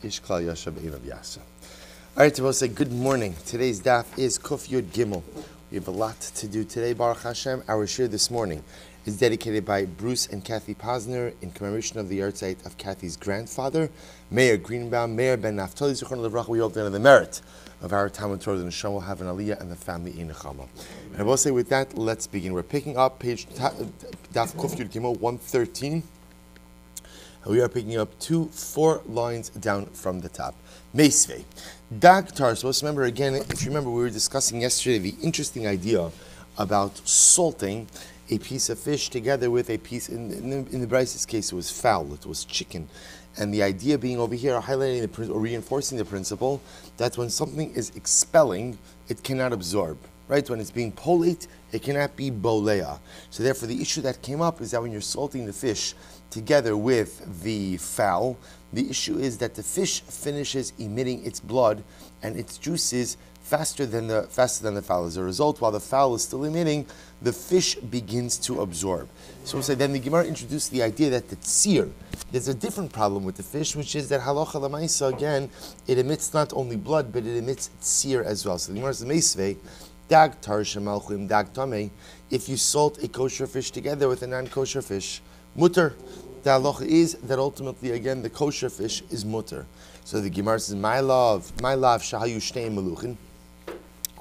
Ish Klal Yasha Be'inav Yasa. All right, to say good morning. Today's daf is Kuf Yud Gimel. We have a lot to do today, Baruch Hashem. Our shir this morning is dedicated by Bruce and Kathy Posner in commemoration of the yahrzeit of Kathy's grandfather, Meir Greenbaum, Meir Ben Naftali Zichron Levrach. We hope that in the merit of our Talmud Torah, the Neshama will have an aliyah and the family in Nechama. And I will say with that, let's begin. We're picking up page daf Kuf Yud Gimel 113. We are picking up 4 lines down from the top. Meisvei. Dag Tarsos. Remember again, if you remember, we were discussing yesterday the interesting idea about salting a piece of fish together with a piece, in the Bryce's case, it was fowl, it was chicken. And the idea being over here, highlighting or reinforcing the principle that when something is expelling, it cannot absorb. Right? When it's being polate, it cannot be bolea. So therefore, the issue that came up is that when you're salting the fish together with the fowl, the issue is that the fish finishes emitting its blood and its juices faster than the fowl. As a result, while the fowl is still emitting, the fish begins to absorb. So we'll say then the Gemara introduced the idea that the tzir, there's a different problem with the fish, which is that halacha lamaisa, again, it emits not only blood, but it emits tzir as well. So the Gemara says, meisvei, dag tar shemalchim dag tamei, if you salt a kosher fish together with a non-kosher fish, mutter. The halacha is that ultimately, again, the kosher fish is mutter. So the Gemara says, my love, shahayu shtei meluchin.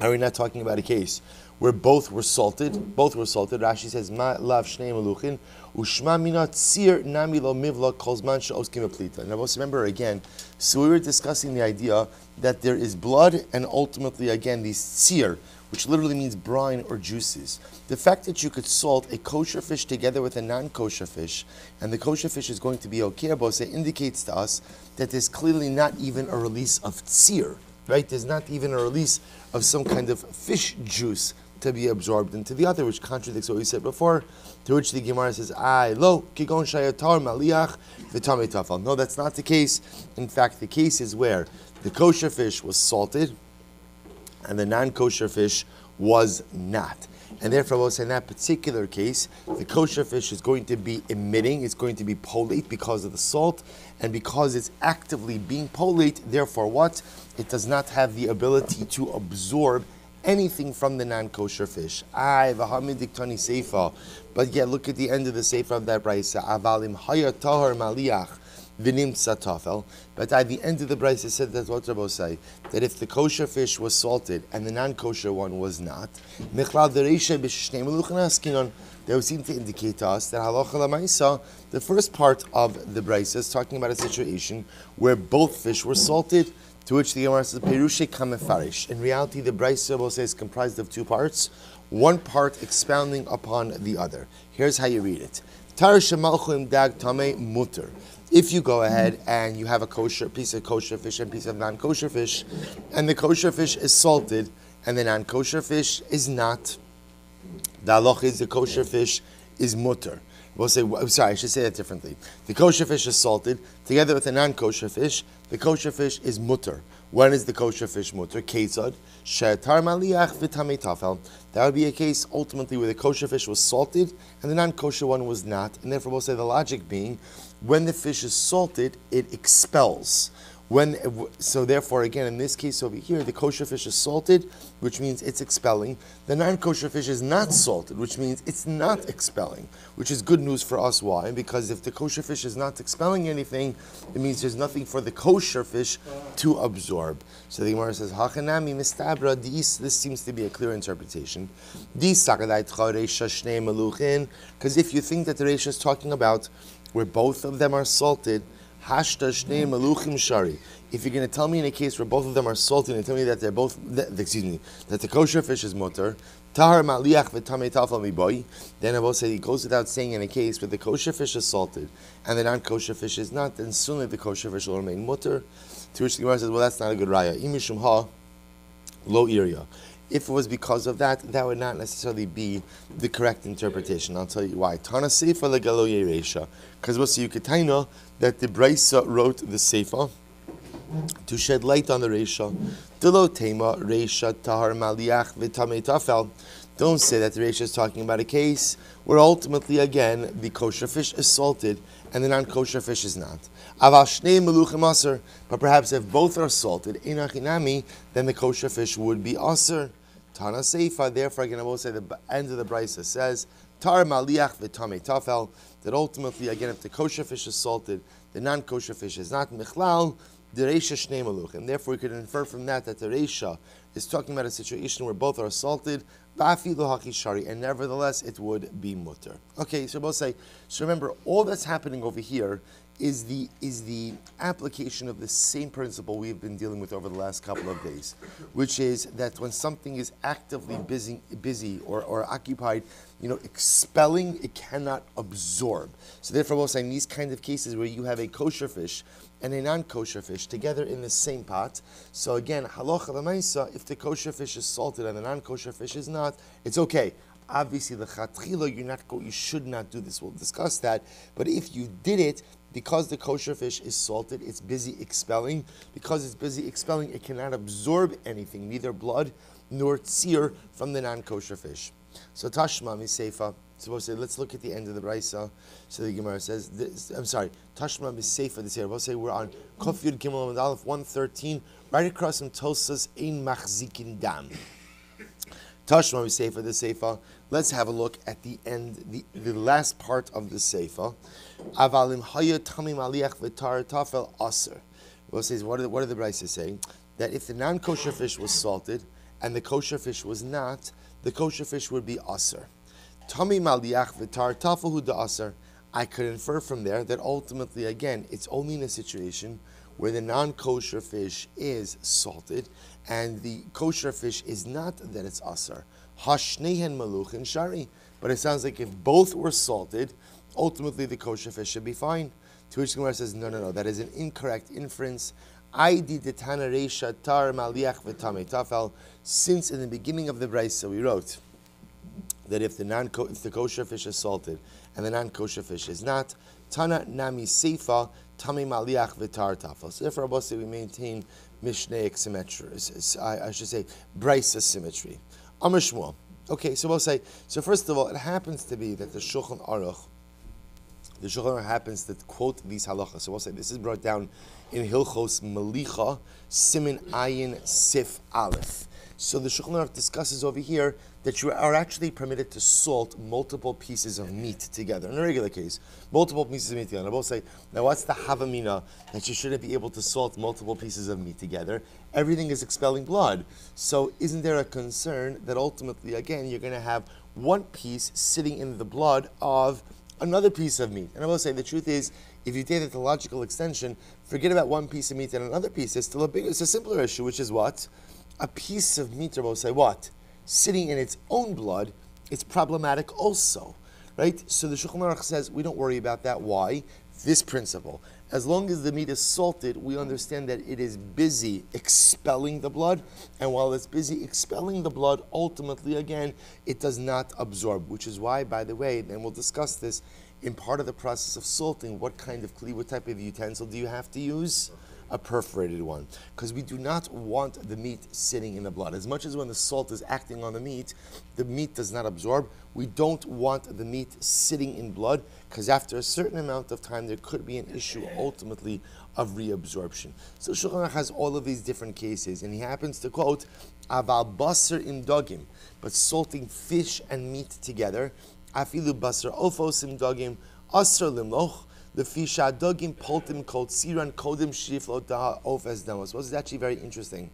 Are we not talking about a case where both were salted? Rashi says, ma lav shnei meluchin, ushma mina tzir nami lo mivla kolzman she'oskim aplita. Now, let's remember again, so we were discussing the idea that there is blood and ultimately, again, these tzir, which literally means brine or juices. The fact that you could salt a kosher fish together with a non-kosher fish, and the kosher fish is going to be okay, it indicates to us that there's clearly not even a release of tzir, right? There's not even a release of some kind of fish juice to be absorbed into the other, which contradicts what we said before, to which the Gemara says, lo, kigon shayatar maliach v'tamei tafel. No, that's not the case. In fact, the case is where the kosher fish was salted, and the non-kosher fish was not. And therefore, in that particular case, the kosher fish is going to be emitting, it's going to be polate because of the salt, and because it's actively being polate, therefore what? It does not have the ability to absorb anything from the non-kosher fish. But yet, look at the end of the sefer of that braysa. Avalim haya tahar maliach. But at the end of the brayse, it said that what Rabbi say, that if the kosher fish was salted and the non-kosher one was not, they would seem to indicate to us that halacha lamaisa, the first part of the brayse is talking about a situation where both fish were salted, to which the Gemara says, Perushe kamefarish. In reality, the brayse will say is comprised of 2 parts, one part expounding upon the other. Here's how you read it. Tar shemalchim dag tamei mutter. If you go ahead and you have a piece of kosher fish and a piece of non-kosher fish, and the kosher fish is salted and the non-kosher fish is not, the halach is the kosher fish is mutter. We'll say, I should say that differently. The kosher fish is salted together with the non-kosher fish. The kosher fish is mutter. When is the kosher fish mutter? Ketzad she'tar maliach v'tamei tafel. That would be a case ultimately where the kosher fish was salted and the non-kosher one was not. And therefore, we'll say the logic being, when the fish is salted, it expels. So therefore, again, in this case over here, the kosher fish is salted, which means it's expelling. The non-kosher fish is not salted, which means it's not expelling, which is good news for us. Why? Because if the kosher fish is not expelling anything, it means there's nothing for the kosher fish to absorb. So the Gemara says, Hachanami mistabra, this seems to be a clear interpretation. Because if you think that the Reisha is talking about where both of them are salted, Hashta shnei meluchim shari. If you're going to tell me in a case where both of them are salted and tell me that they're both, that the kosher fish is mutter, tahar ma'liach v'tamei tafel miboy, then I will say it goes without saying in a case where the kosher fish is salted and the non-kosher fish is not, then sooner the kosher fish will remain mutter. To which the Gemara says, well, that's not a good raya. Imishum ha lo iria. If it was because of that, that would not necessarily be the correct interpretation. I'll tell you why. Tana Sefer legalo yeresha. Because we'll see, you could know that the Brisa wrote the Sefer to shed light on the Reisha. Delo tema Reisha tahar maliach v'tamei tafel. Don't say that the Reisha is talking about a case where ultimately, again, the kosher fish is salted and the non-kosher fish is not. Aval shnei meluchim aser, but perhaps if both are salted, inachinami, then the kosher fish would be aser. Tana seifa, therefore, again, I will say the end of the brisa says, tar maliach v'tamei tafel, that ultimately, again, if the kosher fish is salted, the non-kosher fish is not michlal, the Reisha shnei meluchim. Therefore, we could infer from that the Reisha is talking about a situation where both are salted, and nevertheless it would be mutter. Okay, so we'll say, so remember, all that's happening over here is the application of the same principle we've been dealing with over the last couple of days, which is that when something is actively busy or occupied, expelling, it cannot absorb. So therefore, we'll say in these kind of cases where you have a kosher fish and a non-kosher fish together in the same pot. So again, halacha l'maisa, if the kosher fish is salted and the non-kosher fish is not, it's okay. Obviously, the chatchila, you should not do this. We'll discuss that. But if you did it, because the kosher fish is salted, it's busy expelling. Because it's busy expelling, it cannot absorb anything, neither blood nor tzir from the non-kosher fish. So Tashma Miseifa. So we'll say, let's look at the end of the brisa. So the Gemara says, Tashma Miseifa this year. We'll say we're on Kof Yud Gimel Amud Aleph 113, right across from Tosas Ein Machzikin Dam. Tashma Miseifa the Seifa. Let's have a look at the end, the last part of the Seifa. Avalim Haya Tamim Aliach V'Tar Tafel Aser. We'll say, what are the brisa saying? That if the non-kosher fish was salted and the kosher fish was not, the kosher fish would be aser. Tami maliach v'tar tafahu da aser. I could infer from there that ultimately, again, it's only in a situation where the non-kosher fish is salted and the kosher fish is not, that it's aser. Hashnehen maluchin shari. But it sounds like if both were salted, ultimately the kosher fish should be fine. To which the Gemara says, no, that is an incorrect inference. Since in the beginning of the brisa we wrote that if the kosher fish is salted and the non-kosher fish is not, Tana nami seifa tami maliach v'tar tafel. So therefore, Rabbi, we maintain mishnaic symmetry. I should say brisa symmetry. Amar Shmuel. Okay, so we'll say. So first of all, it happens to be that the Shulchan Aruch happens to quote these halachas. So we'll say this is brought down in Hilchos Melicha, Simin Ayin Sif Aleph. So the Shulchan Aruch discusses over here that you are actually permitted to salt multiple pieces of meat together. In a regular case, multiple pieces of meat together. I will say, now what's the havamina that you shouldn't be able to salt multiple pieces of meat together? Everything is expelling blood. So isn't there a concern that ultimately, again, you're going to have one piece sitting in the blood of another piece of meat? And I will say the truth is, if you take it to logical extension, forget about one piece of meat and another piece. It's still it's a simpler issue, which is what? A piece of meat, I will say what? Sitting in its own blood, it's problematic also, right? So the Shulchan Aruch says we don't worry about that. Why? This principle. As long as the meat is salted, we understand that it is busy expelling the blood, and while it's busy expelling the blood, ultimately, again, it does not absorb, which is why, by the way, and we'll discuss this, in part of the process of salting, what type of utensil do you have to use? A perforated one, because we do not want the meat sitting in the blood. As much as when the salt is acting on the meat does not absorb. We don't want the meat sitting in blood, because after a certain amount of time there could be an issue ultimately of reabsorption. So Shulchan Aruch has all of these different cases, and he happens to quote aval basar im dogim, but salting fish and meat together, afilu basar ofos im dogim asar limloch. The fisha dogim poltim called siran kodim shiflo da of as damos. This is actually very interesting.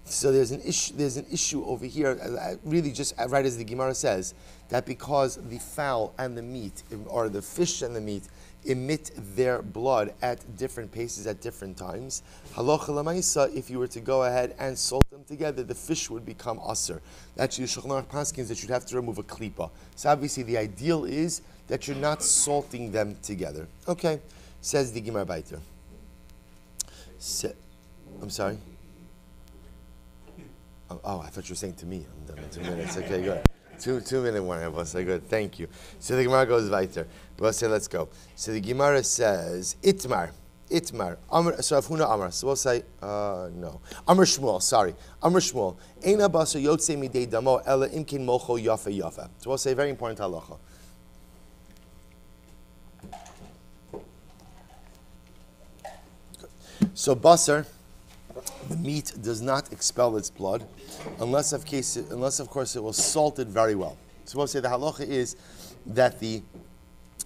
So there's an issue over here, really just right as the Gemara says, that because the fowl and the meat, or the fish and the meat, emit their blood at different paces at different times, halacha l'maisa, if you were to go ahead and salt them together, the fish would become aser. Actually, the Shulchan Aruch paskins that you'd have to remove a klipa. So obviously the ideal is that you're not salting them together. Okay, says the Gemara Baiter. I'm sorry? Oh, I thought you were saying to me. I'm done in 2 minutes. Okay, good. 2 minute one of us. Good, thank you. So the Gemara goes weiter. We'll say, let's go. So the Gemara says, Itmar. Itmar. So Rav Huna Amar. So we'll say, no. Amar Shmuel, sorry. Amar Shmuel. Eina basar yotze midei damo ela imkin mocho yafa yafa. So we'll say very important halacha. So basar, the meat does not expel its blood unless of course it was salted very well. So we'll say the halacha is that the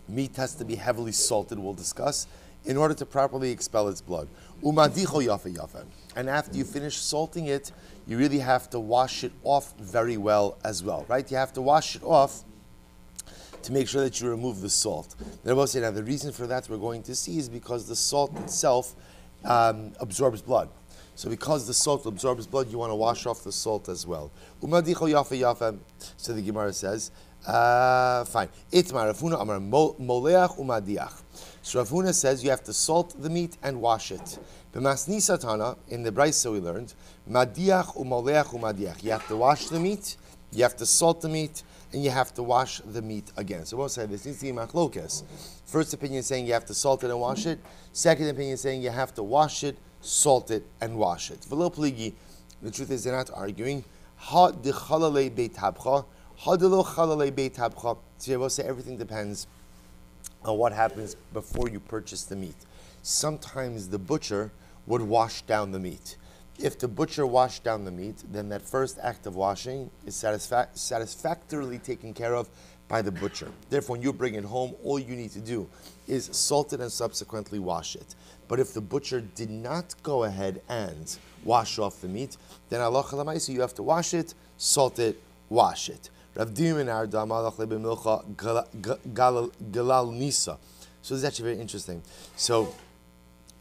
meat has to be heavily salted, we'll discuss, in order to properly expel its blood. Umadicho yafa yafa. And after you finish salting it, you really have to wash it off very well as well, right? You have to wash it off to make sure that you remove the salt. Then I will say now the reason for that we're going to see is because the salt itself absorbs blood. So because the salt absorbs blood, you want to wash off the salt as well. Umadicho yafa yafa. So the Gemara says, fine. Itmar Rav Huna Amar moleach umadiach. So Rav Huna says you have to salt the meat and wash it. B'masni satana, in the Brisa we learned, madiach umoleach umadiach. You have to wash the meat, you have to salt the meat, and you have to wash the meat again. So we'll say this needs to be machlokas. First opinion saying you have to salt it and wash it. Second opinion saying you have to wash it, salt it, and wash it. V'lo pligi, the truth is they're not arguing. Ha de chalalei beit habcha, ha de lo chalalei beit habcha. So we'll say everything depends on what happens before you purchase the meat. Sometimes the butcher would wash down the meat. If the butcher washed down the meat, then that first act of washing is satisfactorily taken care of by the butcher. Therefore, when you bring it home, all you need to do is salt it and subsequently wash it. But if the butcher did not go ahead and wash off the meat, then halacha l'maisa you have to wash it, salt it, wash it. Rav Dimi ben Arda malach lebemilcha galal nisa. So this is actually very interesting. So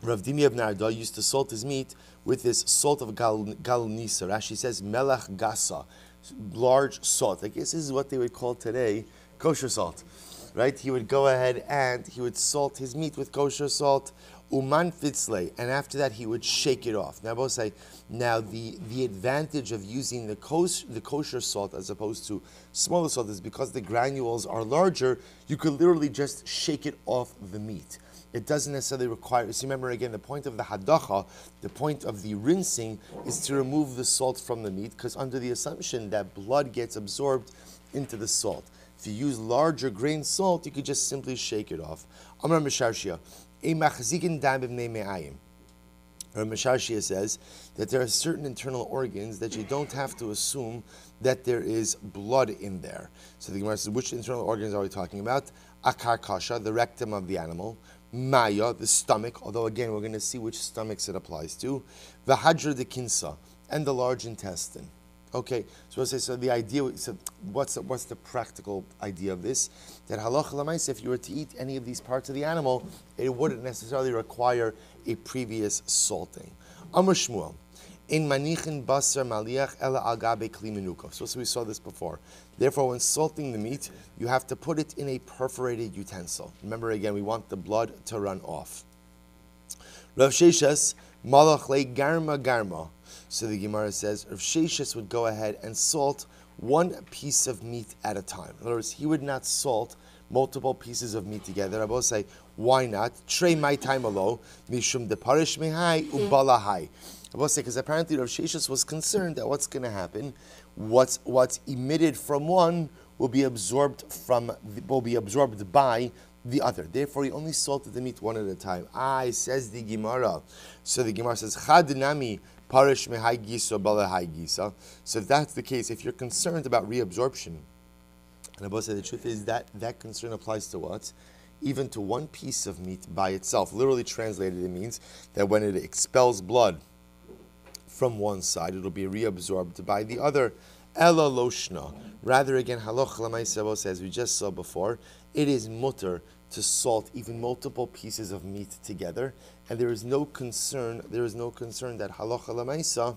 Rav Dimi ben Arda used to salt his meat with this salt of gal nisa. Rashi says melach gasa, large salt. I guess this is what they would call today kosher salt, right? He would go ahead and he would salt his meat with kosher salt. Uman fitzle, and after that he would shake it off. Now I will say, now the advantage of using the kosher salt as opposed to smaller salt is because the granules are larger, you could literally just shake it off the meat. It doesn't necessarily require, so remember again, the point of the hadacha, the point of the rinsing is to remove the salt from the meat, because under the assumption that blood gets absorbed into the salt. If you use larger grain salt, you could just simply shake it off. Amar Misharshia. Misharshia says that there are certain internal organs that you don't have to assume that there is blood in there. So the Gemara says, which internal organs are we talking about? Akar kasha, the rectum of the animal. Maya, the stomach, although again we're going to see which stomachs it applies to. Vahadra de kinsa, and the large intestine. Okay, so the idea. So what's the practical idea of this? That halacha l'maisa, if you were to eat any of these parts of the animal, it wouldn't necessarily require a previous salting. Amar Shmuel, in manichin basar maliach ela agabe kli menuka. So we saw this before. Therefore, when salting the meat, you have to put it in a perforated utensil. Remember again, we want the blood to run off. Rav Sheshes malach le garma garma. So the Gemara says, Rav Sheshes would go ahead and salt one piece of meat at a time. In other words, he would not salt multiple pieces of meat together. I will say, why not? Trey my time alo, mishum de parish mehai ubalahai. I will say, because apparently Rav Sheshes was concerned that what's going to happen, what's emitted from one will be absorbed by the other. Therefore, he only salted the meat one at a time. Says the Gemara. So the Gemara says, Chad nami parish mehai gisa balahai gisa. So if that's the case, if you're concerned about reabsorption, and I will say the truth is that concern applies to what? Even to one piece of meat by itself. Literally translated, it means that when it expels blood from one side, it'll be reabsorbed by the other. Ela loshna. Rather, again, halacha l'maisa, as we just saw before, it is mutter to salt even multiple pieces of meat together, and there is no concern that halacha l'maisa,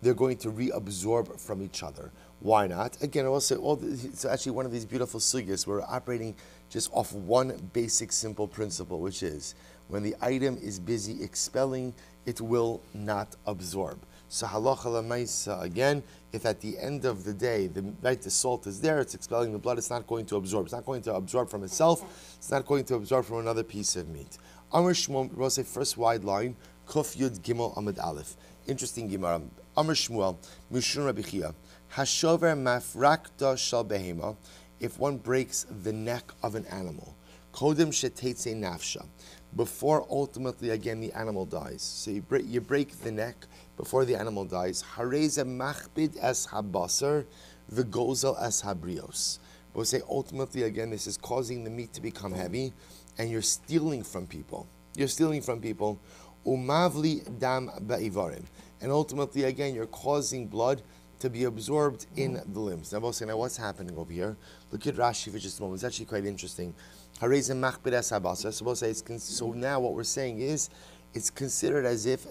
they're going to reabsorb from each other. Why not? Again, I will say, it's actually one of these beautiful sugyas. We're operating just off one basic, simple principle, which is when the item is busy expelling, it will not absorb. So halacha l'maisa again, if at the end of the day, the salt is there, it's expelling the blood, it's not going to absorb. It's not going to absorb from itself. It's not going to absorb from another piece of meat. Amr Shmuel, we'll say first wide line, Kuf Yud Gimel Amud Aleph. Interesting Gemara. Amr Shmuel, Mishun Rabbi Chia, Hashover Mafrakta Shal Behema, if one breaks the neck of an animal, Kodim Shetetze Nafsha, before ultimately again the animal dies. So you break the neck before the animal dies. Hareze Machbid Es Habasar, V'Gozel Es Habrios. We'll say ultimately again this is causing the meat to become heavy, and you're stealing from people. You're stealing from people. Umavli dam ba'ivarim. And ultimately, again, you're causing blood to be absorbed in the limbs. Now, we'll say, now what's happening over here? Look at Rashi for just a moment. It's actually quite interesting. Harezim machbid es habasa. So we'll say, so now what we're saying is, it's considered as if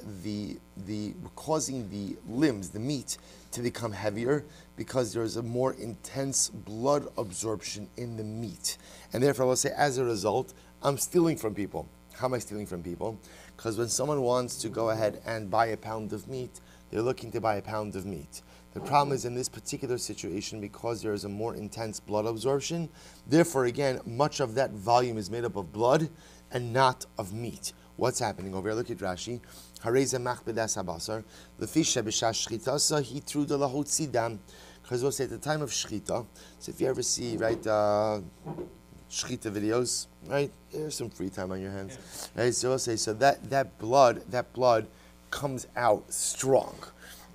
causing the limbs, the meat, to become heavier because there's a more intense blood absorption in the meat. And therefore, we'll say, as a result, I'm stealing from people. How am I stealing from people? Because when someone wants to go ahead and buy a pound of meat, they're looking to buy a pound of meat. The problem is in this particular situation, because there is a more intense blood absorption, therefore again, much of that volume is made up of blood and not of meat. What's happening over here? Look at Rashi. Hareza machbedas habasar, lefisha b'shash shchitasa hitru de lahotsidam. Because we'll say at the time of shchita, so if you ever see, right, shchita videos, right? There's some free time on your hands, right? So we'll say, so that blood comes out strong,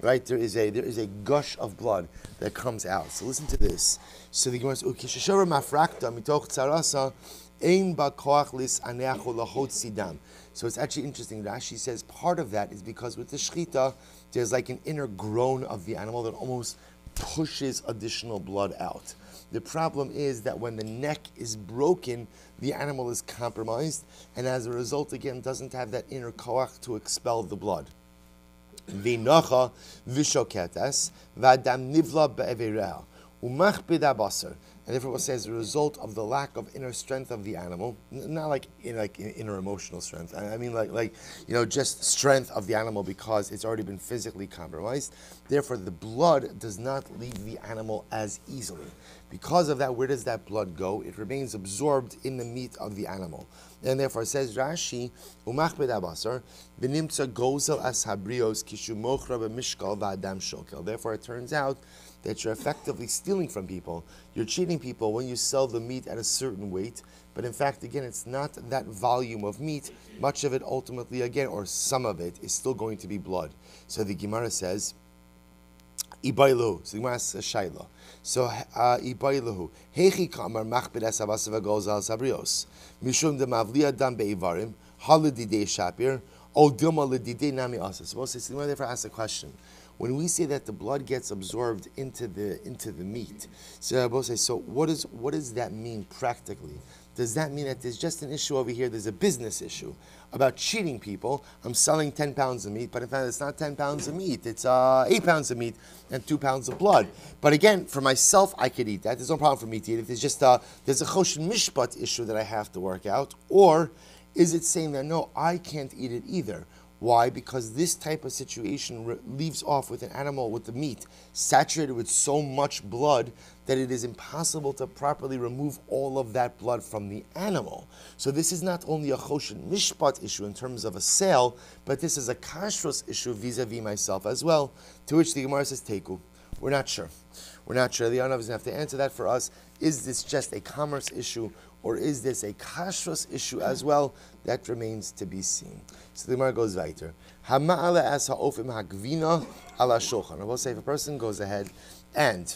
right? There is a gush of blood that comes out. So listen to this. So the Gemara says, "Ukishashara mafrakta mitoch tzarasa ein ba koach lis aneachu lahot sidam." So it's actually interesting. Rashi says part of that is because with the shchita, there's like an inner groan of the animal that almost pushes additional blood out. The problem is that when the neck is broken, the animal is compromised, and as a result, again, doesn't have that inner koach to expel the blood. V'nacha v'shoketes v'adam nivla be'evereha umachbid abasar. And therefore, we'll say as a result of the lack of inner strength of the animal, not like inner emotional strength. I mean like just strength of the animal because it's already been physically compromised. Therefore, the blood does not leave the animal as easily. Because of that, where does that blood go? It remains absorbed in the meat of the animal. And therefore, it says Rashi, umachbed abasar, v'nimtza gozel as habrios kishu mochra b'mishkal v'adam shokel. Therefore, it turns out that you're effectively stealing from people. You're cheating people when you sell the meat at a certain weight, but in fact, again, it's not that volume of meat. Much of it ultimately, again, or some of it, is still going to be blood. So the Gemara says, Ibailu. So the Gemara says, Shaila. So, Ibailu. Hechi kamar machbid esavas v'gozal sabrios. Mishum de mavliya dam be'ivarim. Halididei shapir. O dilma lididei nami asas. So the Gemara therefore asks a question. When we say that the blood gets absorbed into the meat, so what does that mean practically? Does that mean that there's just an issue over here, there's a business issue about cheating people? I'm selling 10 pounds of meat, but in fact it's not 10 pounds of meat, it's 8 pounds of meat and 2 pounds of blood. But again, for myself, I could eat that. There's no problem for me to eat it. There's just there's a choshen mishpat issue that I have to work out. Or is it saying that, no, I can't eat it either? Why? Because this type of situation leaves off with an animal, with the meat, saturated with so much blood that it is impossible to properly remove all of that blood from the animal. So this is not only a choshen mishpat issue in terms of a sale, but this is a kashrus issue vis-a-vis myself as well, to which the Gemara says, Teku. We're not sure. We're not sure. The Yanav is going to have to answer that for us. Is this just a commerce issue, or is this a kashrus issue as well? That remains to be seen. So the Gemara goes weiter. Hama'ala as ha'ofim ha'gvina ala shulchan. I will say if a person goes ahead and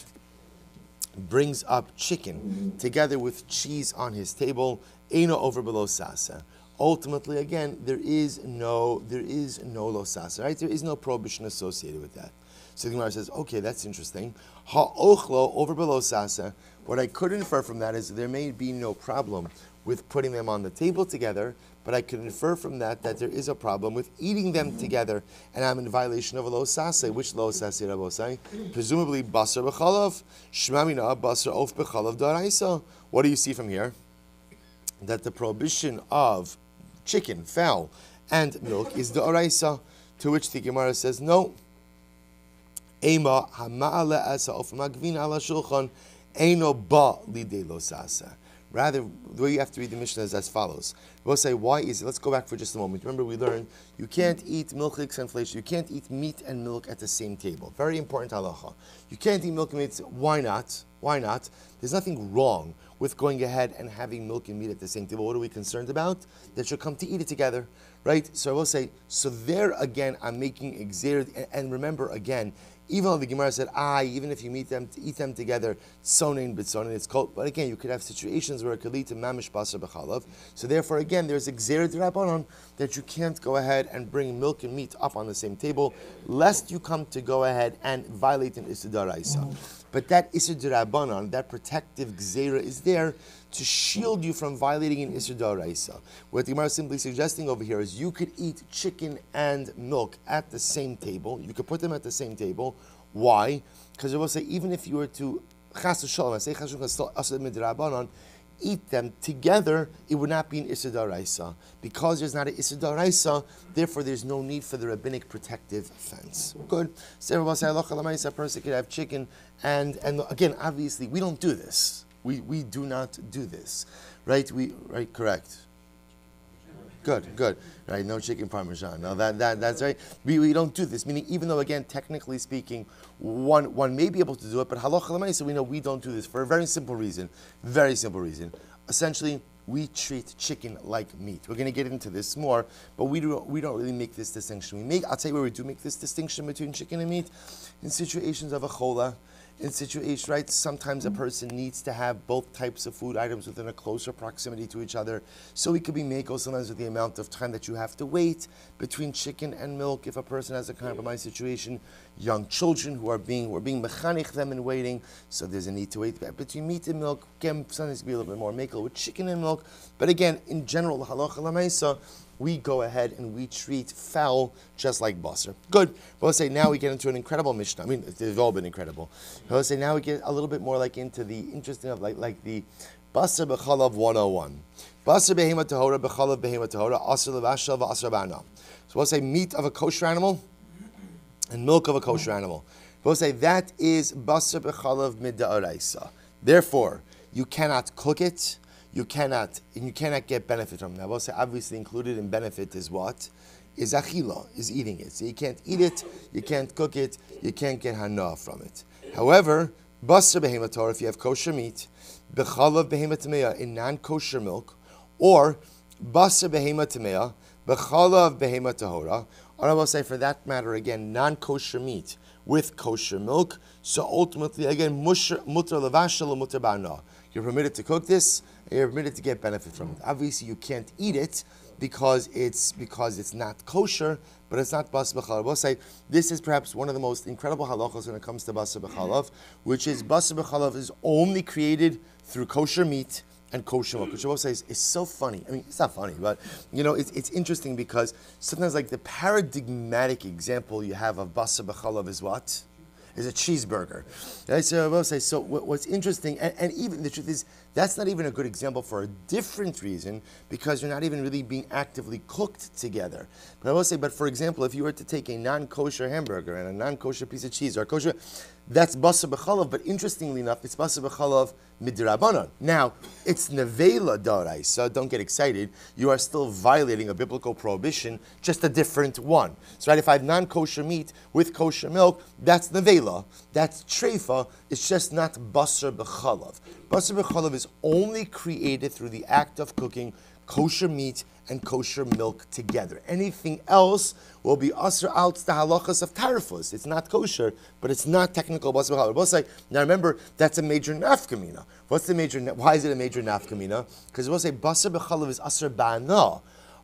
brings up chicken together with cheese on his table, eino over below sasa. Ultimately, again, there is no losasa, right? There is no prohibition associated with that. So the Gemara says, okay, that's interesting. Ha'ochlo over below sasa. What I could infer from that is there may be no problem with putting them on the table together, but I could infer from that there is a problem with eating them together, and I'm in violation of a lo sase. Which lo sase, Rabosai? Presumably basar b'chalav, shmamina basar of b'chalav daraisa. What do you see from here? That the prohibition of chicken, fowl, and milk is the araisa, to which the Gemara says, no, Ema hama'ale asa of magvin ala shulchan eino ba lidei lo sasa. Rather, the way you have to read the Mishnah is as follows. We'll say, why is it? Let's go back for just a moment. Remember, we learned you can't eat milchiks and flesh. You can't eat meat and milk at the same table. Very important halacha. You can't eat milk and meat. Why not? Why not? There's nothing wrong with going ahead and having milk and meat at the same table. What are we concerned about? That you'll come to eat it together, right? So I will say, so there again, I'm making exered, and remember again, even though the Gemara said, even if you eat them together, sonin b'tsonin, it's called. But again, you could have situations where it could lead to mamish basar b'chalav. So therefore, again, there's exered rabbanon that you can't go ahead and bring milk and meat up on the same table, lest you come to go ahead and violate an issur d'oraisa. But that issur d'rabbanon, that protective gzeira, is there to shield you from violating an issur d'oraisa. What the Gemara is simply suggesting over here is you could eat chicken and milk at the same table. You could put them at the same table. Why? Because I will say, even if you were to chas v'shalom, I say chas v'shalom, eat them together, it would not be an issur d'oraisa. Because there's not an issur d'oraisa, therefore there's no need for the rabbinic protective fence. Good. So everyone say, a person could have chicken, and again, obviously, we don't do this. We do not do this, right? Right, correct. Good. Right, no chicken parmesan. No, that's right. We don't do this. Meaning, even though again, technically speaking, one may be able to do it, but halacha l'maisa, we know we don't do this for a very simple reason. Very simple reason. Essentially, we treat chicken like meat. We're going to get into this more, but we don't really make this distinction. I'll tell you where we do make this distinction between chicken and meat in situations of a chola. In situations, right, sometimes a person needs to have both types of food items within a closer proximity to each other. So it could be mako sometimes with the amount of time that you have to wait between chicken and milk if a person has a compromised situation. Young children we're being mechanich them in waiting, so there's a need to wait between meat and milk. Again, sometimes be a little bit more mako with chicken and milk. But again, in general, halacha l'maisa, we go ahead and we treat fowl just like basar. Good. But let's say now we get into an incredible Mishnah. I mean, they've all been incredible. But let's say now we get a little bit more like into the interesting of like the basar b'chalav 101. Basar behema tahora b'chalav behema tahora asar levashal v'asar ba'ana. So we'll say meat of a kosher animal and milk of a kosher animal. We'll say that is basar b'chalav mid'oraisa. Therefore, you cannot cook it. You cannot get benefit from it. Now, we'll say obviously included in benefit is what? Is achila, is eating it. So you can't eat it, you can't cook it, you can't get hana from it. However, basar behema Torah, if you have kosher meat, b'chalav behema tameya, in non-kosher milk, or basar behema tameya, b'chalav behema tahora, or I will say for that matter again, non-kosher meat with kosher milk. So ultimately, again, mutter levashal mutter ba'ana. You're permitted to cook this, and you're permitted to get benefit from it. Obviously, you can't eat it because it's not kosher, but it's not basar b'chalav. We'll say this is perhaps one of the most incredible halachos when it comes to basar b'chalav, which is basar b'chalav is only created through kosher meat and kosher milk, which I will say is so funny. I mean, it's not funny, but it's interesting because sometimes like the paradigmatic example you have of basar b'chalav is what? Is a cheeseburger. Right? So I will say, so what's interesting, and even the truth is, that's not even a good example for a different reason, because you're not even really being actively cooked together. But I will say, but for example, if you were to take a non-kosher hamburger and a non-kosher piece of cheese, or kosher, that's basar b'chalav, but interestingly enough, it's basar b'chalav midrabanan. Now, it's nevela d'oraisa, don't get excited, you are still violating a biblical prohibition, just a different one. So right, if I have non-kosher meat with kosher milk, that's nevela, that's treifa, it's just not basar b'chalav. Basar b'chalav is only created through the act of cooking kosher meat and kosher milk together. Anything else will be asr out the halachas of tarifus. It's not kosher, but it's not technical basar b'chalav. Both say, now remember, that's a major nafkamina. Why is it a major nafkamina? Because we'll say basar b'chalav is asr ba'ana.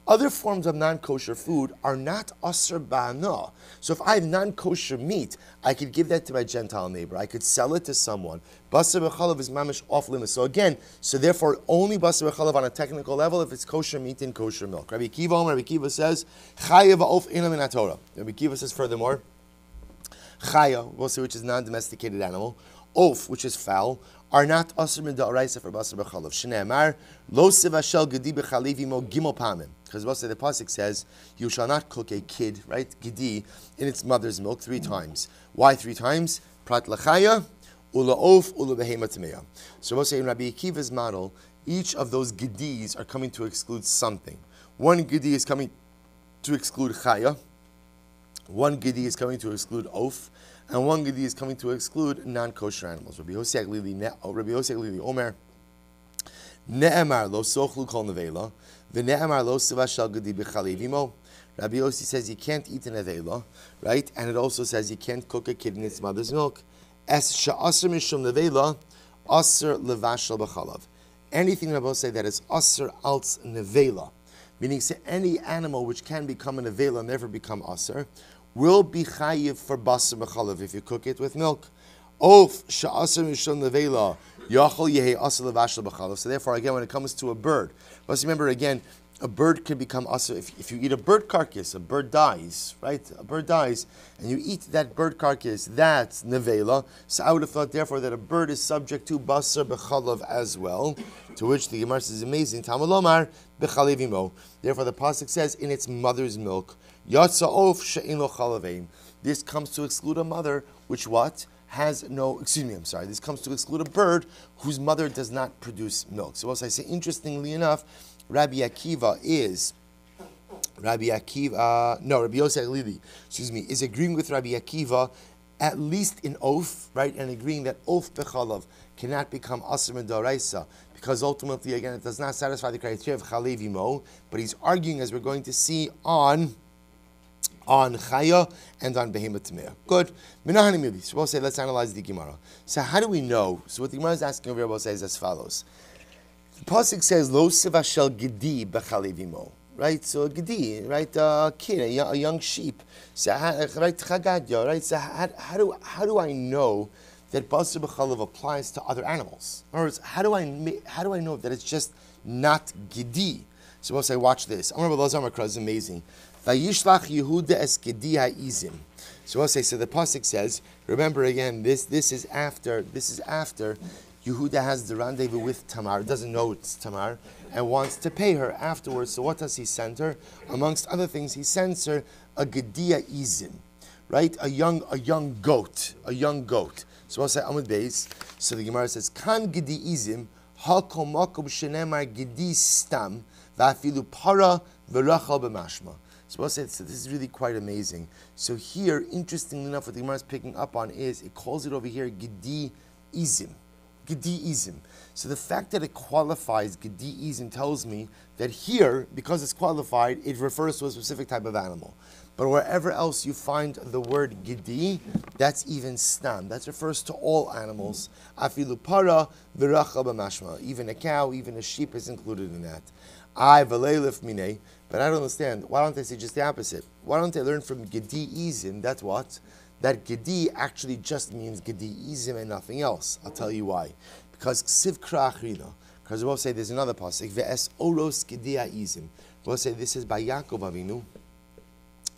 Other forms of non-kosher food are not asr ba'ana. So if I have non-kosher meat, I could give that to my Gentile neighbor. I could sell it to someone. Basar b'chalav is mamish off limits. So again, therefore only basar b'chalav on a technical level if it's kosher meat and kosher milk. Rabbi Kiva says, Chaya v'of ina min haTorah. Rabbi Kiva says furthermore, Chaya, we'll say which is non-domesticated animal, oaf, which is fowl, are not asr min da'araisa for basar b'chalav. Shneimar, lo siva shel gedi b'chalev imo gimel pamim. Because the pasuk says, you shall not cook a kid, right, gedi, in its mother's milk 3 times. Why 3 times? Prat lachaya, ula oaf, ula behema tameya. So we'll say in Rabbi Akiva's model, each of those gedis are coming to exclude something. One gedi is coming to exclude chaya, one gedi is coming to exclude oaf, and one gedi is coming to exclude non-kosher animals. Rabbi Yosef Lili Omer, Ne'emar lo sochlu kol nevela, v'ne'emar lo seva shel gedi b'chalev imo. Rabbi Yossi says you can't eat an nevela, right? And it also says you can't cook a kid in its mother's milk. Es she'aser mishum nevela, aser levashel b'chalav. Anything Rabbi say that is aser alts nevela, meaning say any animal which can become a nevela and never become aser, will be chayiv for basar b'chalav if you cook it with milk. Of she'aser mishum nevela, yachol yehi aser levashel b'chalav. So therefore, again, when it comes to a bird, let's remember again, a bird can become aser. If you eat a bird carcass, a bird dies, right? A bird dies, and you eat that bird carcass, that's nevela. So I would have thought, therefore, that a bird is subject to basar b'chalav as well. To which the Gemara says, amazing. Tamalomar b'chalev imo. Therefore, the pasuk says, in its mother's milk, yatsa of she'in lo chalavein. This comes to exclude a mother, which what? Has no, this comes to exclude a bird whose mother does not produce milk. So also I say, interestingly enough, Rabbi Yosef Lili, is agreeing with Rabbi Akiva, at least in oaf, right, and agreeing that oaf bechalav cannot become asr min d'oraisa, because ultimately, again, it does not satisfy the criteria of chalev imo, but he's arguing, as we're going to see, on chaya and on behema tameh. Good. So we'll say, let's analyze the Gemara. So how do we know? So what the Gemara is asking over here, we'll say, is as follows. The pasuk says, "Lo siva shel gedi b'chalev imo." Right, so a gedi, right, a kid, a young sheep. So right, chagadya. Right. So how do I know that basar b'chalev applies to other animals? In other words, how do I know that it's just not gedi? So we'll say, watch this. Amar B'Elazar Makra is amazing. Vayishlach Yehuda es gedi ha'izim. So we'll say, so the pasuk says, remember again, this is after Yehuda has the rendezvous with Tamar, doesn't know it's Tamar, and wants to pay her afterwards. So what does he send her? Amongst other things, he sends her a gedia izim, right? A young goat. So we'll say Amud Beis. So the Gemara says, Kan gedi izim, hakol makom shenemar gedi stam, va'afilu para v'rachal b'mashma. So we'll say, this is really quite amazing. So here, interestingly enough, what the Gemara is picking up on is, it calls it over here gedi izim. Gedi'izim. So the fact that it qualifies Gedi'izim tells me that here, because it's qualified, it refers to a specific type of animal. But wherever else you find the word Gedi, that's even stam. That refers to all animals. Afilu para v'racha b'mashma. Even a cow, even a sheep is included in that. V'leilif minei. But I don't understand. Why don't I say just the opposite? Why don't I learn from Gedi'izim? That's what? That gedi actually just means gedi'izim and nothing else. I'll tell you why. Because ksiv kra'achrina. Because we'll say there's another pasuk. Ve'es oros gedi'izim. We'll say this is by Yaakov Avinu,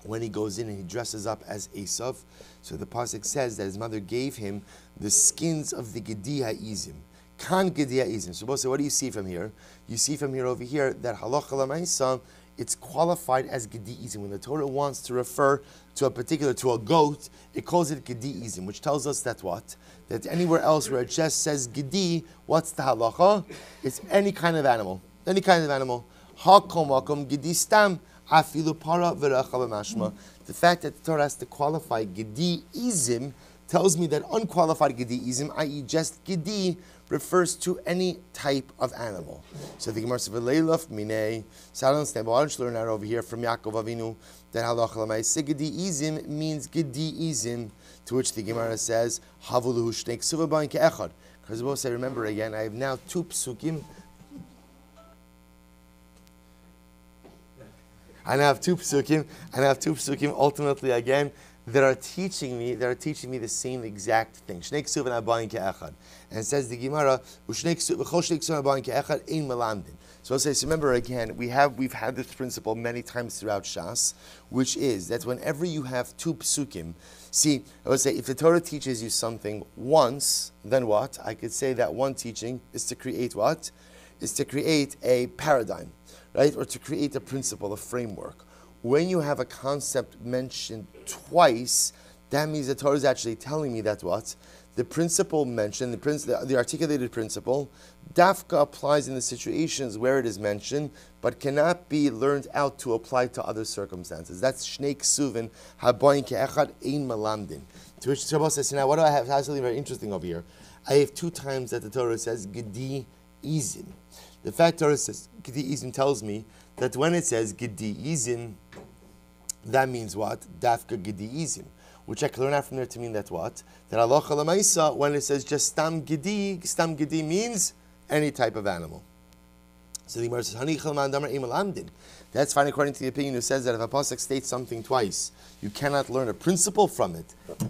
when he goes in and he dresses up as Esav. So the pasuk says that his mother gave him the skins of the gedi'izim. Kan gedi'izim. So we'll say, what do you see from here? You see from here over here that halacha l'maisa, it's qualified as gedi'izim. When the Torah wants to refer to a goat, it calls it gedi'izim, which tells us that what? That anywhere else where it just says gedi, what's the halacha? It's any kind of animal. Any kind of animal. Hakom makom gedi stam, afilu para v'recha b'mashma. The fact that the Torah has to qualify gedi'izim tells me that unqualified gedi'izim, i.e. just gedi, refers to any type of animal. So the Gemara says, "V'leilaf minei." So I don't understand. But why don't you learn that over here from Yaakov Avinu that halacha l'maaseh gedi'izim means gedi'izim, to which the Gemara says, "Havuluhu shnei ksuva b'ayin ke'echad." Because we'll say, remember again, I have now 2 psukim. I now have two psukim. Ultimately, again, that are teaching me the same exact thing. Shnei ksuvim habayin ke'echad. And it says the Gemara, V'chol shnei ksuvim habayin ke'echad ein melamdin. So I'll say, so remember again, we've had this principle many times throughout Shas, which is that whenever you have two psukim, see, I would say, if the Torah teaches you something once, then what? I could say that one teaching is to create what? Is to create a paradigm, right? Or to create a principle, a framework. When you have a concept mentioned twice, that means the Torah is actually telling me that what? The principle mentioned, the articulated principle, dafka applies in the situations where it is mentioned, but cannot be learned out to apply to other circumstances. That's shnei ksuvin habayin ke'echad ein melamdin. To which the Torah says, now what do I have? I have something very interesting over here. I have two times that the Torah says gedi izim. The fact Torah says gedi izim tells me that when it says gedi izim, that means what? Dafka gedi izim. Which I can learn out from there to mean that what? That Allah Chalamaisa, when it says just stam gedi means any type of animal. So the Gemara says, Hani Chalman Damar Eimal Amdin. That's fine according to the opinion who says that if a pasuk states something twice, you cannot learn a principle from it. But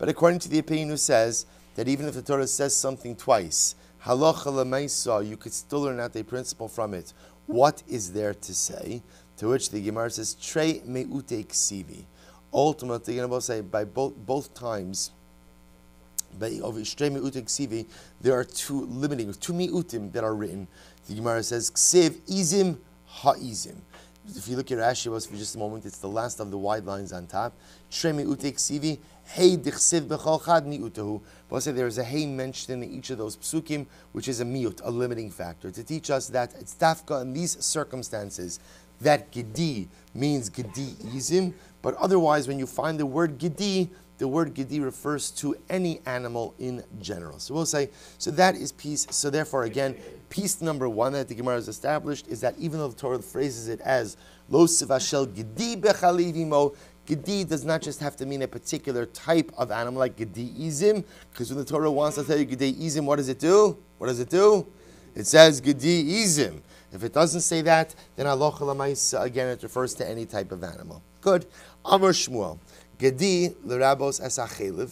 according to the opinion who says that even if the Torah says something twice, halacha l'maisa, you could still learn out a principle from it. What is there to say? To which the Gemara says, Trei me'ute ksivi. Ultimately, you're going to say by both times, by Trei me'ute ksivi, there are two me'utim that are written. The Gemara says, Ksiv izim ha'izim. If you look at Rashi for just a moment, it's the last of the wide lines on top. Trei me'ute ksivi, hey dichsiv b'chol chad mi'utahu. But there is a hey mentioned in each of those psukim, which is a mi'ut, a limiting factor, to teach us that it's dafka in these circumstances that gedi means gedi izim, but otherwise when you find the word gedi refers to any animal in general. So we'll say, so that is piece, so therefore again, piece number one that the Gemara has established is that even though the Torah phrases it as lo sivashel gedi bechalivimo, gedi does not just have to mean a particular type of animal like gedi izim, because when the Torah wants to tell you gedi izim, what does it do? What does it do? It says gedi izim. If it doesn't say that, then halacha l'maisa, again, it refers to any type of animal. Good. Amar Shmuel. Gedi l'rabos es ha'chelev.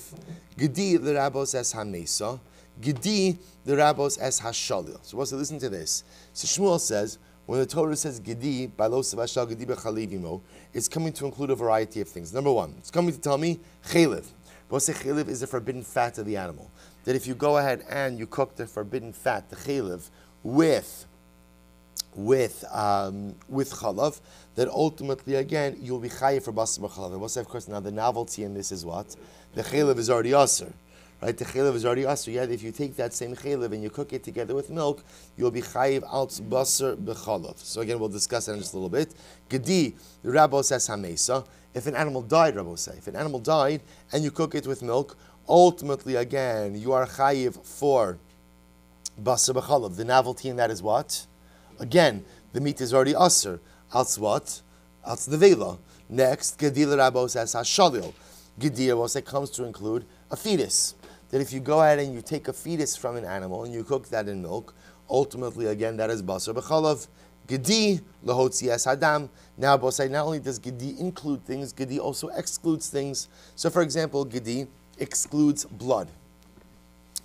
Gedi l'rabos es ha'mesa. Gedi l'rabos es ha'shalil. So what's listen to this. So Shmuel says, when the Torah says gedi, by lo sevashal gedi b'chalivimo, it's coming to include a variety of things. Number one, it's coming to tell me chelev. But chelev is the forbidden fat of the animal. That if you go ahead and you cook the forbidden fat, the chelev, with chalav, that ultimately again you'll be chayiv for basar b'chalav. And we'll say, of course, now the novelty in this is what the chalev is already aser, right? The chalev is already aser. Yet if you take that same chalev and you cook it together with milk, you'll be chayiv out basar b'chalav. So again, we'll discuss that in just a little bit. Gedi, the Rabbi says hamesa. If an animal died, Rabbi say, if an animal died and you cook it with milk, ultimately again you are chayiv for basar b'chalav. The novelty in that is what? Again, the meat is already aser. Else what? Else nevela. Next, Gedil Rabos as Hashalil. Gedil comes to include a fetus. That if you go ahead and you take a fetus from an animal and you cook that in milk, ultimately again that is basar b'chalav. Gedi lahotzi es hadam. Now, Bosai, not only does Gedi include things, Gedi also excludes things. So, for example, Gedi excludes blood.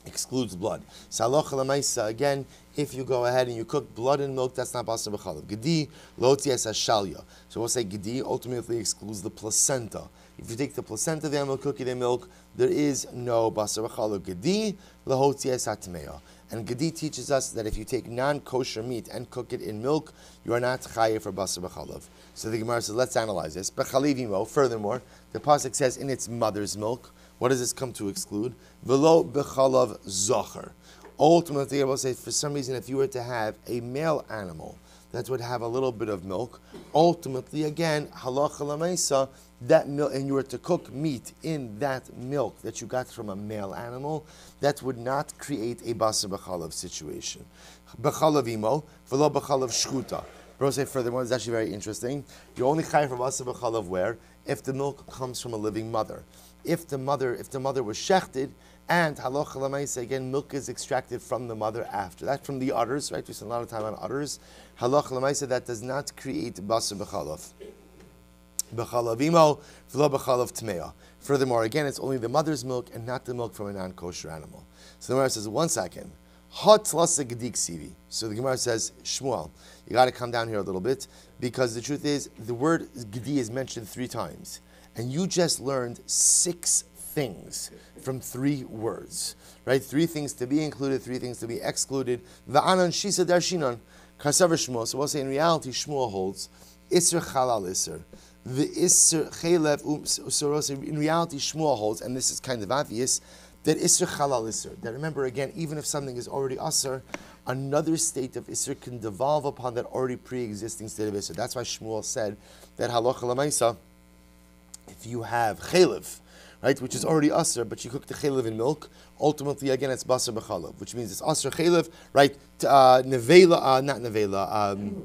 Excludes blood. Saloch l'maisa, again, if you go ahead and you cook blood and milk, that's not basar b'chalav. Gedi lahotzi es hashalya. So we'll say Gedi ultimately excludes the placenta. If you take the placenta of the animal, cook it in milk, there is no basar b'chalav. Gedi lahotzi es hatmeya. And Gedi teaches us that if you take non-kosher meat and cook it in milk, you are not chayav for basar b'chalav. So the Gemara says, let's analyze this. B'chalivimo, furthermore, the pasuk says in its mother's milk. What does this come to exclude? V'lo b'chalav zocher. Ultimately, I will say, for some reason, if you were to have a male animal that would have a little bit of milk, ultimately, again, halacha l'maisa, that milk, and you were to cook meat in that milk that you got from a male animal, that would not create a basar b'chalav situation. B'chalav imo, v'lo b'chalav shchuta. Say furthermore, it's actually very interesting. You only chayav for basar b'chalav where? If the milk comes from a living mother. If the mother was shechted, and halacha l'maisa, again, milk is extracted from the mother after. That's from the udders, right? We spend a lot of time on udders. Halacha l'maisa, that does not create basar b'chalav. B'chalavimo v'lo b'chalav tmeah. Furthermore, again, it's only the mother's milk and not the milk from a non-kosher animal. So the Gemara says, 1 second. Hot lasa gedik sivi. So the Gemara says, Shmuel, you got to come down here a little bit, because the truth is, the word gedi is mentioned 3 times, and you just learned 6 things from 3 words, right? 3 things to be included, 3 things to be excluded. Va'anan shisa darshinan kasavar Shmuel. So we'll say in reality, Shmuel holds isser chalal isser. The isser chaylev in reality, Shmuel holds, and this is kind of obvious, that isser chalal isser. That remember again, even if something is already asser, another state of isser can devolve upon that already pre-existing state of isser. That's why Shmuel said that halacha l'maisa, if you have chaylev, right, which is already asser, but you cook the chaylev in milk, ultimately again it's basar b'chalav, which means it's asser chaylev, right? Nevela, not nevela.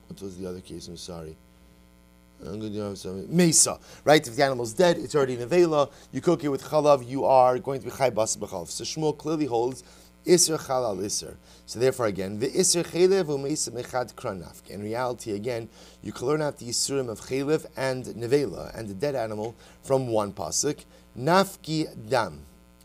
What was the other case? I'm sorry. Mesa, right? If the animal's dead, it's already nevela. You cook it with chalav, you are going to be chay basar b'chalav. So Shmuel clearly holds isser chalal isser. So therefore, again, the isser chaylev u'meisa mechad kranaf. In reality, again, you can learn out the isurim of chaylev and nevela and the dead animal from one pasuk. Nafki dam.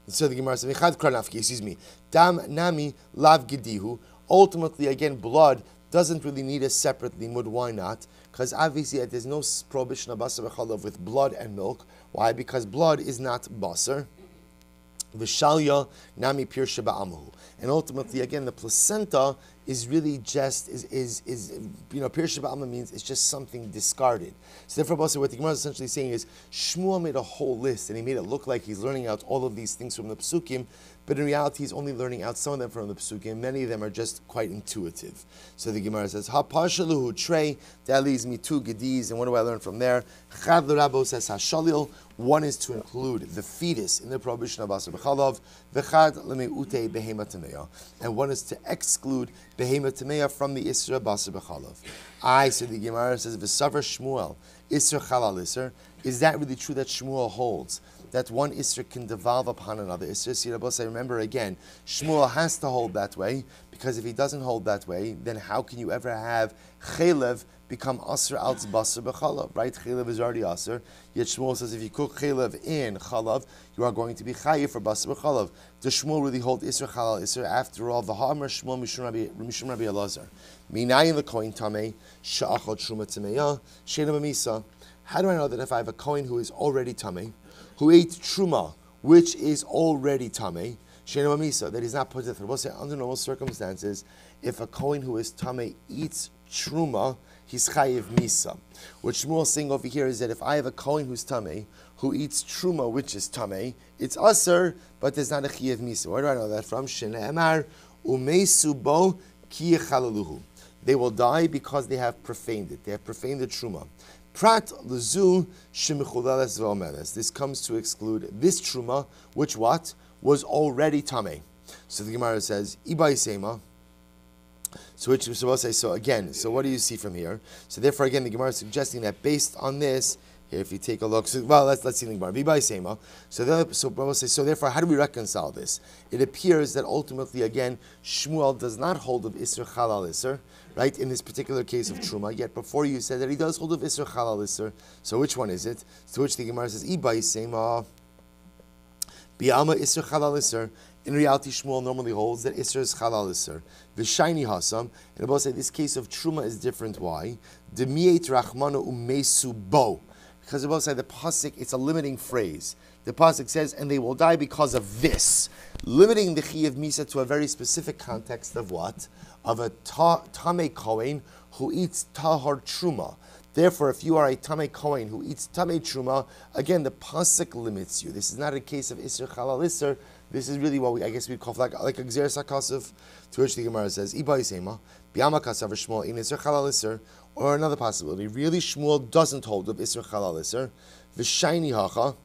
So the Gemara says mechad kranafki. Excuse me. Dam nami lav gedihu. Ultimately, again, blood doesn't really need a separate limud. Why not? Because obviously there's no prohibition of basar b'chalav with blood and milk. Why? Because blood is not basar. V'shalya nami pir sheba'amahu. And ultimately, again, the placenta is really just is pir sheba'amahu means it's just something discarded. So therefore, also what the Gemara is essentially saying is Shmuel made a whole list and he made it look like he's learning out all of these things from the psukim, but in reality, he's only learning out some of them from the psukim. Many of them are just quite intuitive. So the Gemara says, "Ha pashaluhu trey." That leaves me 2 gedis, and what do I learn from there? Chad l'rabo says hashalil. One is to include the fetus in the prohibition of basar b'chalav. V'chad l'meute behema tameya, and one is to exclude behema tameya from the isra basar b'chalav. So the Gemara says, "V'savar Shmuel isra chalal isra." Is that really true that Shmuel holds that one isra can devolve upon another isra? See, remember again, Shmuel has to hold that way, because if he doesn't hold that way, then how can you ever have chaylev become asr al basar b'chalav, right? Chaylev is already asr, yet Shmuel says if you cook chaylev in chalav, you are going to be chayiv for basar b'chalav. Does Shmuel really hold isra chalal isra? After all, v'ha'amar Shmuel mishum Rabbi Elazar, minayin l'koyin tamei sha'achol truma tameya she'ena b'misa. How do I know that if I have a kohen who is already tamei, who ate truma, which is already tamei, she'ena b'misa, that he's not put to death? Under normal circumstances, if a kohen who is tamei eats truma, he's chayiv misa. What Shmuel is saying over here is that if I have a kohen who's tamei, who eats truma, which is tamei, it's aser, but there's not a chayiv misa. Where do I know that from? Shene'emar umeisu bo ki yechalaluhu. They will die because they have profaned it. They have profaned the truma. Prat lezu shemichulales v'omeles. This comes to exclude this truma, which what? Was already tamei. So the Gemara says, Ibai sema. So which we're supposed to say, so again, so what do you see from here? So therefore again, the Gemara is suggesting that based on this, here if you take a look, so, well let's see the Gemara. Ibai sema. So therefore, how do we reconcile this? It appears that ultimately again, Shmuel does not hold of Isser Chalal Isser, right, in this particular case of Truma, yet before you said that he does hold of Isser Chalal Isser. So which one is it? To which the Gemara says, Ibai sema, Bi'ama Isser Chalal Isser. In reality, Shmuel normally holds that Isser is Chalal Isser. V'shayni hasam, and Abba say this case of Truma is different. Why? Demiet Rachmana umesu bo. Because Abba say the pasuk, it's a limiting phrase. The pasuk says, and they will die because of this. Limiting the Chi of Misa to a very specific context of what? Of a Tamei Kohen who eats Tahar Truma. Therefore, if you are a Tamei Kohen who eats Tamei Truma, again, the pasuk limits you. This is not a case of Isser Chalal Isser. This is really what we call like a Gzeres HaKasav, to which the Gemara says, Iba Yisema, B'yama Kasav Shmuel in Isser Chalal Isser, or another possibility. Really, Shmuel doesn't hold of Isser Chalal Isser. V'shayni hacha,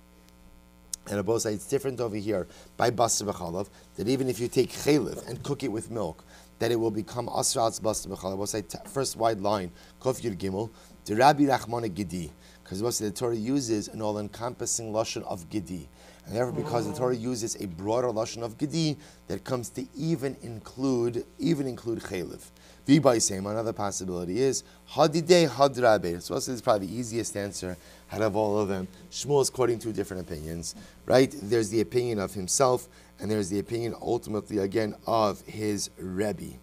and Abba say it's different over here by Basar B'chalav, that even if you take chaylev and cook it with milk, that it will become Asra Basar B'chalav. Abba say first wide line, Kof Yud Gimel, the Rabbi Rachmana Gedi, because the Torah uses an all-encompassing lashon of Gedi. And therefore, because the Torah uses a broader lashon of gedi that comes to even include chaylev. V'baisem, another possibility is hadidei hadrabe. So this is probably the easiest answer out of all of them. Shmuel is quoting two different opinions, right? There's the opinion of himself, and there's the opinion ultimately again of his Rebbe.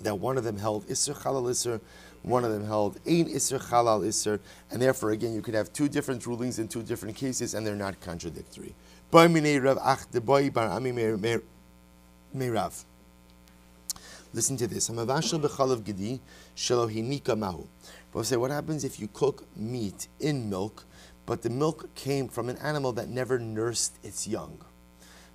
That one of them held Isser Chalal Isser, one of them held Ein Isser Chalal Isser, and therefore again you could have two different rulings in two different cases, and they're not contradictory. Listen to this. But say, what happens if you cook meat in milk, but the milk came from an animal that never nursed its young?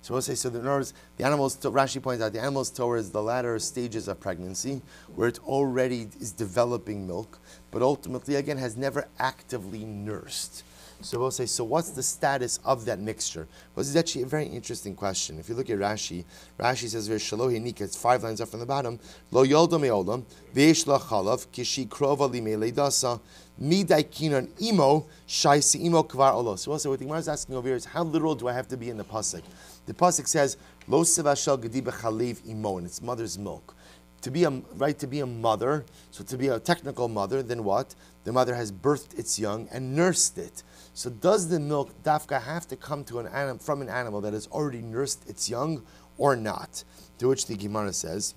So we'll say, so the animals, Rashi points out, the animals towards the latter stages of pregnancy, where it already is developing milk, but ultimately, again, has never actively nursed. So we'll say, so what's the status of that mixture? Well, this is actually a very interesting question. If you look at Rashi, Rashi says, Shalohi Nika, it's 5 lines up from the bottom, Lo yolda me'olam, ve'esh la chalav, kishi krova li me'leidasa, midai kinan imo, shaisi imo kvar olo. So we'll say, what the Gemara is asking over here is, how literal do I have to be in the pasuk? The pasuk says, Lo sevashel gedi b'chalev imo, and it's mother's milk. To be a mother, so to be a technical mother, then what? The mother has birthed its young and nursed it. So does the milk dafka have to come to from an animal that has already nursed its young or not? To which the Gemara says,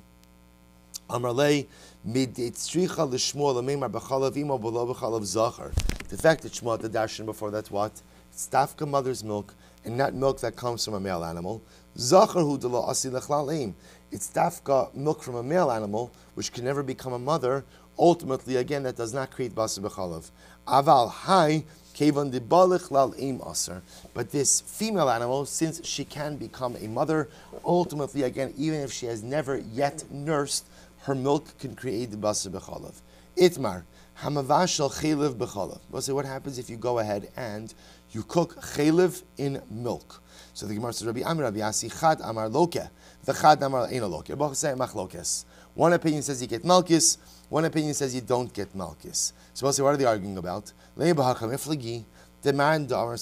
Amarlei miditzricha l'shmuel l'meimar b'chalav imo b'lo b'chalav zachar. The fact that Shmuel had the darshan before, that's what? It's dafka mother's milk and not milk that comes from a male animal. Zachar hu d'lo asi l'chlalim. It's dafka milk from a male animal, which can never become a mother. Ultimately, again, that does not create basar b'chalav. Aval hai kevan debalich lal aim aser. But this female animal, since she can become a mother, ultimately, again, even if she has never yet nursed, her milk can create the basar b'chalav. Itmar hamavashal chaylev b'chalav. We'll say, what happens if you go ahead and you cook chaylev in milk? So the Gemara says, Rabbi Amir, Rabbi Asi, Chad Amar Loke, the Chad Amar Eino Loke. Both say machlokes. One opinion says you get malchus, one opinion says you don't get malchus. So we'll say, what are they arguing about? The man da Amar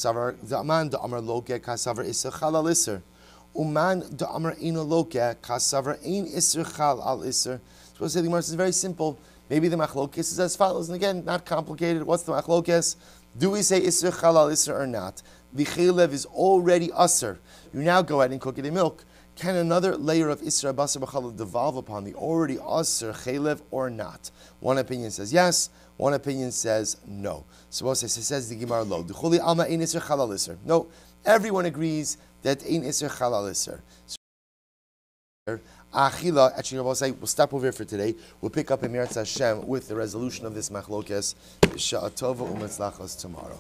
Loke, Kasavar Isser Chal al Isser. Uman da Amar Eino Loke, Kasavar Ein Isser Chal al Isser. So we'll say, the Gemara is very simple. Maybe the machlokes is as follows, and again, not complicated. What's the machlokes? Do we say Isser Chal al Isser or not? The chaylev is already usser. You now go ahead and cook it in milk. Can another layer of Isra basar b'chalav devolve upon the already usser chaylev or not? One opinion says yes. One opinion says no. So says the Gemara lo. D'chuli alma ein Isra chalal Isser. No, everyone agrees that ein Isra chalal Isser. Achila, actually, we'll stop over here for today. We'll pick up in Meretz Hashem with the resolution of this machlokes. Sha'atova u'metzlachos tomorrow.